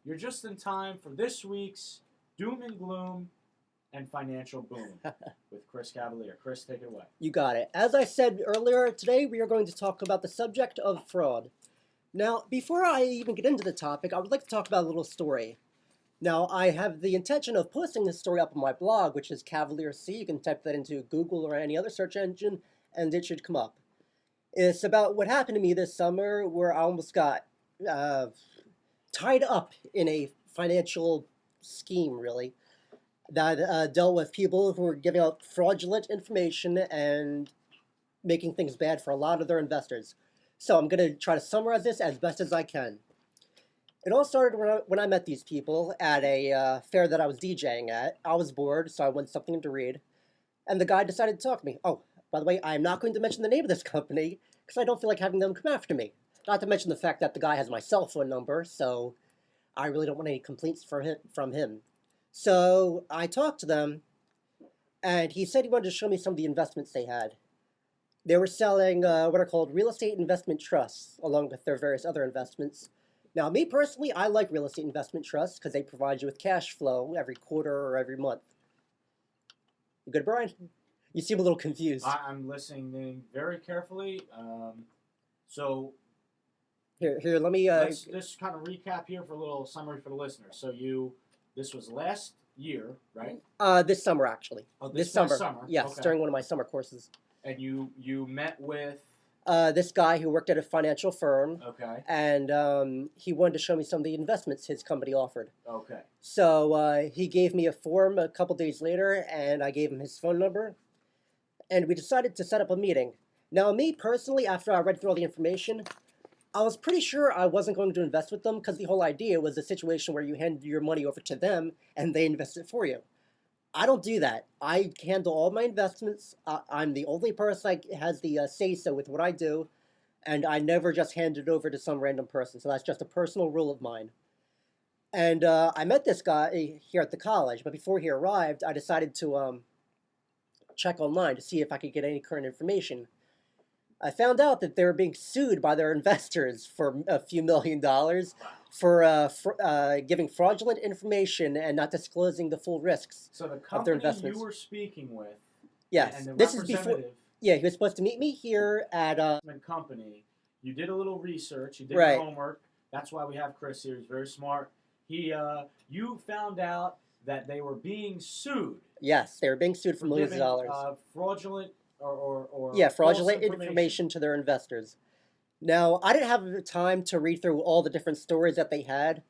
You're just in time for this week's Doom and Gloom and Financial Boom with Chris Cavalier. Chris, take it away. You got it. As I said earlier, today we are going to talk about the subject of fraud. Now, before I even get into the topic, I would like to talk about a little story. Now, I have the intention of posting this story up on my blog, which is Cavalier C. You can type that into Google or any other search engine, and it should come up. It's about what happened to me this summer, where I almost got tied up in a financial scheme, really, that dealt with people who were giving out fraudulent information and making things bad for a lot of their investors. So I'm going to try to summarize this as best as I can. It all started when I met these people at a fair that I was DJing at. I was bored, so I wanted something to read. And the guy decided to talk to me. Oh, by the way, I'm not going to mention the name of this company because I don't feel like having them come after me. Not to mention the fact that the guy has my cell phone number, so I really don't want any complaints from him. So I talked to them, and he said he wanted to show me some of the investments they had. They were selling what are called real estate investment trusts, along with their various other investments. Now, me personally, I like real estate investment trusts because they provide you with cash flow every quarter or every month. You good, Brian? You seem a little confused. I'm listening very carefully. So Here, let me... let's just kind of recap here for a little summary for the listeners. So this was last year, right? This summer, actually. Oh, this summer. Yes, okay. During one of my summer courses. And you met with... this guy who worked at a financial firm. Okay. And he wanted to show me some of the investments his company offered. Okay. So he gave me a form a couple days later, and I gave him his phone number. And we decided to set up a meeting. Now, me personally, after I read through all the information, I was pretty sure I wasn't going to invest with them because the whole idea was a situation where you hand your money over to them and they invest it for you. I don't do that. I handle all my investments. I'm the only person that has the say-so with what I do, and I never just hand it over to some random person. So that's just a personal rule of mine. And I met this guy here at the college, but before he arrived, I decided to check online to see if I could get any current information. I found out that they were being sued by their investors for a few $1 million for giving fraudulent information and not disclosing the full risks So the of their company investments. you were speaking with, Yes, and the this is before. representative Yeah, he was supposed to meet me here at. company, you did a little research, you did Right. your homework. That's why we have Chris here. He's very smart. You found out that they were being sued. Yes, they were being sued for millions of giving, dollars. Fraudulent or Yeah, false fraudulent information to their investors. Now, I didn't have the time to read through all the different stories that they had.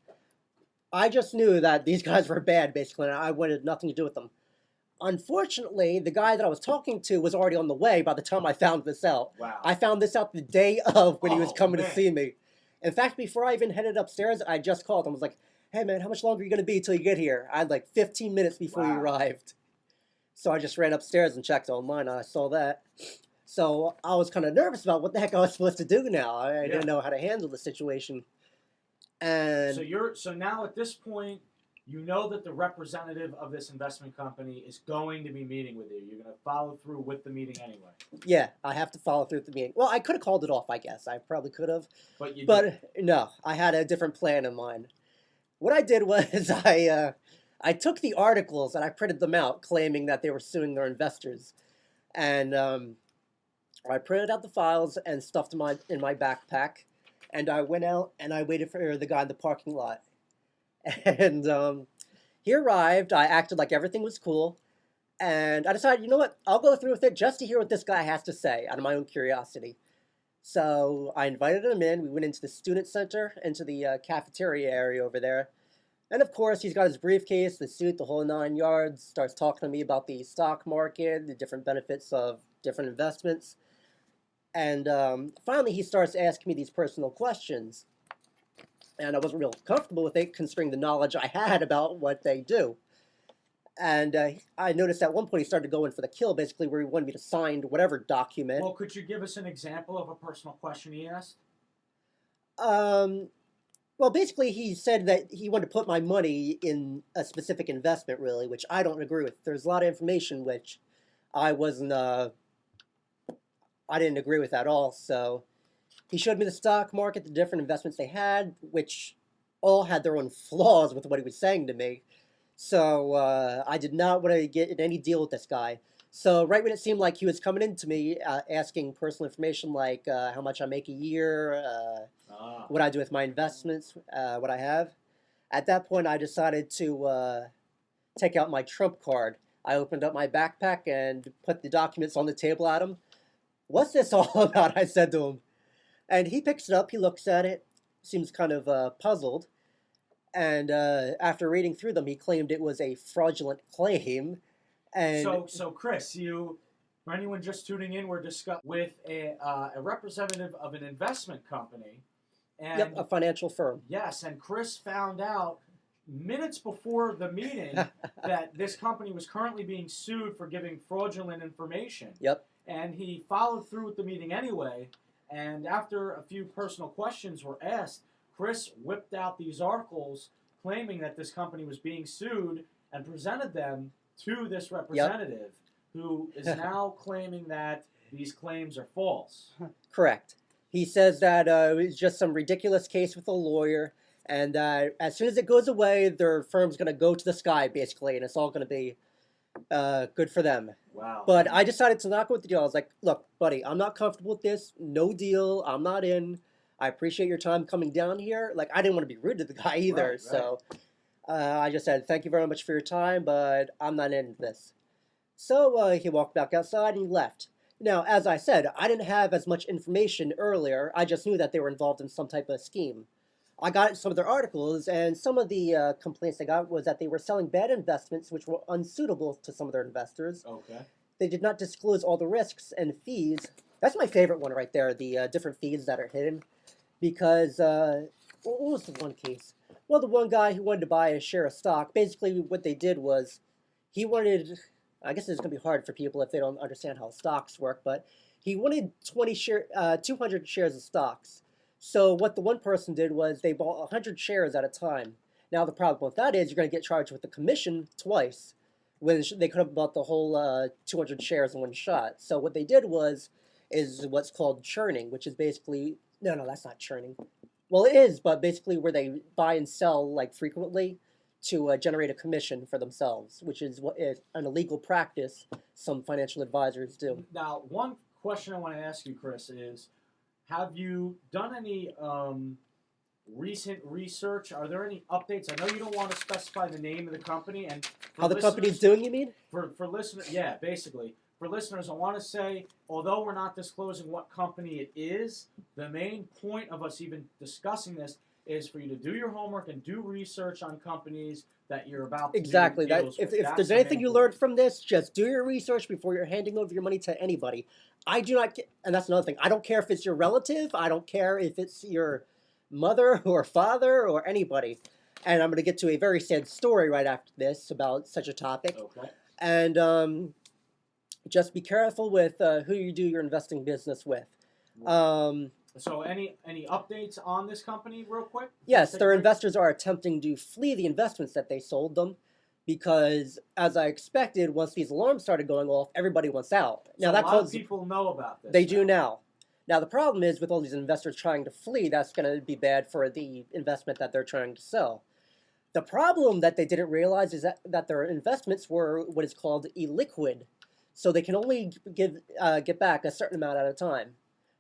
I just knew that these guys were bad, basically, and I wanted nothing to do with them. Unfortunately, the guy that I was talking to was already on the way by the time I found this out. Wow. I found this out the day of when he was coming man. to see me. In fact, before I even headed upstairs, I just called him. I was like, hey, man, how much longer are you going to be until you get here? I had like 15 minutes before you Wow. arrived. So I just ran upstairs and checked online, and I saw that. So I was kind of nervous about what the heck I was supposed to do now. I didn't know how to handle the situation. And So now at this point, you know that the representative of this investment company is going to be meeting with you. You're going to follow through with the meeting anyway. yeah, I have to follow through with the meeting. Well, I could have called it off, I guess. I probably could have. But you But no, I had a different plan in mind. What I did was I took the articles and I printed them out, claiming that they were suing their investors. And I printed out the files and stuffed them in my backpack. And I went out and I waited for the guy in the parking lot. And he arrived. I acted like everything was cool. And I decided, you know what? I'll go through with it just to hear what this guy has to say out of my own curiosity. So I invited him in. We went into the student center, into the cafeteria area over there. And of course, he's got his briefcase, the suit, the whole 9 yards, starts talking to me about the stock market, the different benefits of different investments. And finally, he starts asking me these personal questions. And I wasn't real comfortable with it, considering the knowledge I had about what they do. And I noticed at one point he started going for the kill, basically, where he wanted me to sign whatever document. Well, could you give us an example of a personal question he asked? Well, basically, he said that he wanted to put my money in a specific investment, really, which I don't agree with. There's a lot of information which I didn't agree with at all. So he showed me the stock market, the different investments they had, which all had their own flaws with what he was saying to me. So I did not want to get in any deal with this guy. So right when it seemed like he was coming into me asking personal information like how much I make a year, what I do with my investments, what I have, at that point I decided to take out my trump card. I opened up my backpack and put the documents on the table at him. "What's this all about?" I said to him. And he picks it up, he looks at it, seems kind of puzzled. And after reading through them, he claimed it was a fraudulent claim. And So Chris, for anyone just tuning in, we're discussing with a representative of an investment company, and yep, a financial firm. yes, and Chris found out minutes before the meeting that this company was currently being sued for giving fraudulent information. Yep. And he followed through with the meeting anyway. And after a few personal questions were asked, Chris whipped out these articles claiming that this company was being sued and presented them to this representative, who is now claiming that these claims are false. Correct. He says that it was just some ridiculous case with a lawyer, and that as soon as it goes away, their firm's going to go to the sky, basically, and it's all going to be good for them. Wow. But I decided to not go with the deal. I was like, "Look, buddy, I'm not comfortable with this. No deal. I'm not in. I appreciate your time coming down here." Like, I didn't want to be rude to the guy either, Right. so I just said, "Thank you very much for your time, but I'm not in this." So he walked back outside and he left. Now, as I said, I didn't have as much information earlier. I just knew that they were involved in some type of scheme. I got some of their articles, and some of the complaints they got was that they were selling bad investments which were unsuitable to some of their investors. Okay. They did not disclose all the risks and fees. That's my favorite one right there, the different fees that are hidden. Because, what was the one case? Well, the one guy who wanted to buy a share of stock, basically what they did was, he wanted, I guess it's going to be hard for people if they don't understand how stocks work, but he wanted 200 shares of stocks. So what the one person did was they bought 100 shares at a time. Now the problem with that is you're going to get charged with the commission twice, when they could have bought the whole 200 shares in one shot. So what they did is what's called churning, which is basically, no, that's not churning. Well, it is, but basically where they buy and sell like frequently to generate a commission for themselves, which is what is an illegal practice some financial advisors do. Now, one question I want to ask you, Chris, is have you done any recent research? Are there any updates? I know you don't want to specify the name of the company. And How the company's doing, you mean? For listeners, yeah, basically. For listeners, I want to say, although we're not disclosing what company it is, the main point of us even discussing this is for you to do your homework and do research on companies that you're about to Exactly. do That deals if with. there's anything you learned from this, just do your research before you're handing over your money to anybody. I do not, and that's another thing. I don't care if it's your relative. I don't care if it's your mother or father or anybody. And I'm going to get to a very sad story right after this about such a topic. Okay. And just be careful with who you do your investing business with. So any updates on this company real quick? Yes, their investors are attempting to flee the investments that they sold them because, as I expected, once these alarms started going off, everybody wants out. Now, So that a lot of people know about this. They do now. Now, the problem is with all these investors trying to flee, that's going to be bad for the investment that they're trying to sell. The problem that they didn't realize is that their investments were what is called illiquid. So they can only get back a certain amount at a time.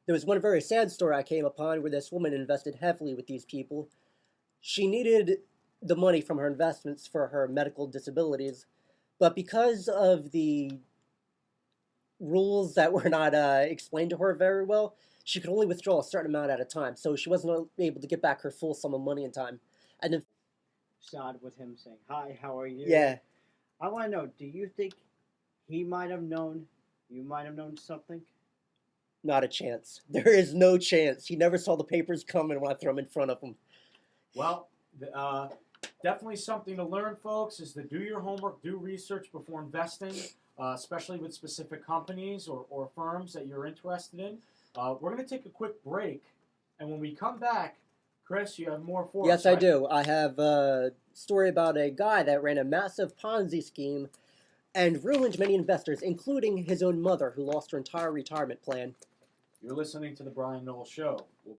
There was one very sad story I came upon where this woman invested heavily with these people. She needed the money from her investments for her medical disabilities, but because of the rules that were not explained to her very well, she could only withdraw a certain amount at a time, so she wasn't able to get back her full sum of money in time. And then, Sad with him saying, "Hi, how are you?" yeah, I want to know, do you think he might have known, you might have known something? not a chance. There is no chance. He never saw the papers coming when I threw them in front of him. Well, definitely something to learn, folks, is to do your homework, do research before investing, especially with specific companies or firms that you're interested in. We're going to take a quick break, and when we come back, Chris, you have more for us. Yes, I do. I have a story about a guy that ran a massive Ponzi scheme and ruined many investors, including his own mother, who lost her entire retirement plan. You're listening to The Brian Nole Show.